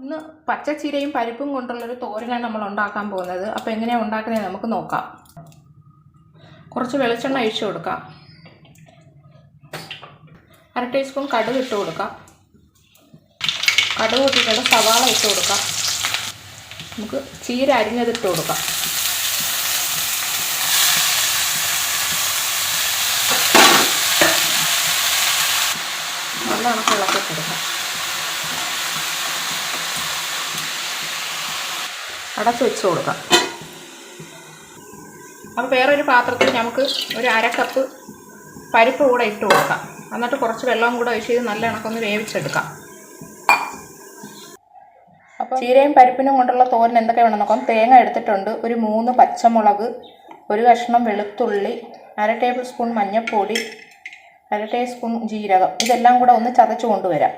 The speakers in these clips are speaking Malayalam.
ഇന്ന് പച്ചച്ചീരയും പരിപ്പും കൊണ്ടുള്ളൊരു തോരനാണ് നമ്മൾ ഉണ്ടാക്കാൻ പോകുന്നത്. അപ്പോൾ എങ്ങനെയാണ് ഉണ്ടാക്കുന്നത് നമുക്ക് നോക്കാം. കുറച്ച് വെളിച്ചെണ്ണ ഒഴിച്ചു കൊടുക്കാം. 1/2 ടീസ്പൂൺ കടുക് ഇട്ട് കൊടുക്കാം. കടുക് ഇട്ടിട്ട് സവാള ഇട്ട് കൊടുക്കാം. നമുക്ക് ചീര അരിഞ്ഞതിട്ട് കൊടുക്കാം. നല്ല ഇളക്കി കൊടുക്കാം. അടച്ച് വെച്ച് കൊടുക്കാം. അപ്പോൾ വേറൊരു പാത്രത്തിൽ നമുക്ക് ഒരു 1/2 കപ്പ് പരിപ്പ് കൂടെ ഇട്ട് കൊടുക്കാം. എന്നിട്ട് കുറച്ച് വെള്ളം കൂടെ ഒഴിച്ച് ഇത് നല്ല ഇണക്കൊന്ന് വേവിച്ചെടുക്കാം. അപ്പോൾ ചീരയും പരിപ്പിനും കൊണ്ടുള്ള തോരൻ എന്തൊക്കെ വേണം നോക്കാം. തേങ്ങ എടുത്തിട്ടുണ്ട്, ഒരു 3 പച്ചമുളക്, ഒരു കഷ്ണം വെളുത്തുള്ളി, 1/2 ടേബിൾ സ്പൂൺ മഞ്ഞൾപ്പൊടി, 1/2 ടീസ്പൂൺ ജീരകം. ഇതെല്ലാം കൂടെ ഒന്ന് ചതച്ച് കൊണ്ടുവരാം.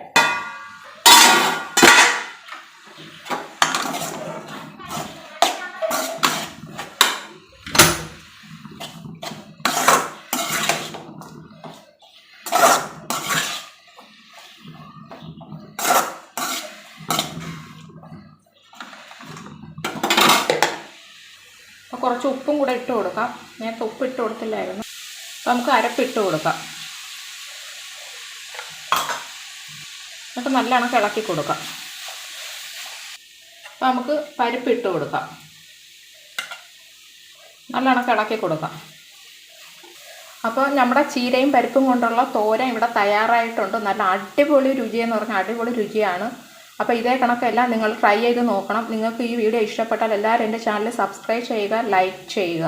അപ്പോൾ കുറച്ച് ഉപ്പും കൂടെ ഇട്ട് കൊടുക്കാം. നേരത്തെ ഉപ്പ് ഇട്ട് കൊടുത്തില്ലായിരുന്നു. അപ്പോൾ നമുക്ക് അരപ്പിട്ട് കൊടുക്കാം. എന്നിട്ട് നല്ലോണം ഇളക്കി കൊടുക്കാം. അപ്പോൾ നമുക്ക് പരിപ്പ് ഇട്ട് കൊടുക്കാം. നല്ലോണം ഇളക്കി കൊടുക്കാം. അപ്പോൾ നമ്മുടെ ചീരയും പരിപ്പും കൊണ്ടുള്ള തോരൻ ഇവിടെ തയ്യാറായിട്ടുണ്ട്. നല്ല അടിപൊളി രുചിയെന്ന് പറഞ്ഞാൽ അടിപൊളി രുചിയാണ്. അപ്പോൾ ഇതേ കണക്കെല്ലാം നിങ്ങൾ ട്രൈ ചെയ്ത് നോക്കണം. നിങ്ങൾക്ക് ഈ വീഡിയോ ഇഷ്ടപ്പെട്ടാൽ എല്ലാവരും എൻ്റെ ചാനൽ സബ്സ്ക്രൈബ് ചെയ്യുക, ലൈക്ക് ചെയ്യുക.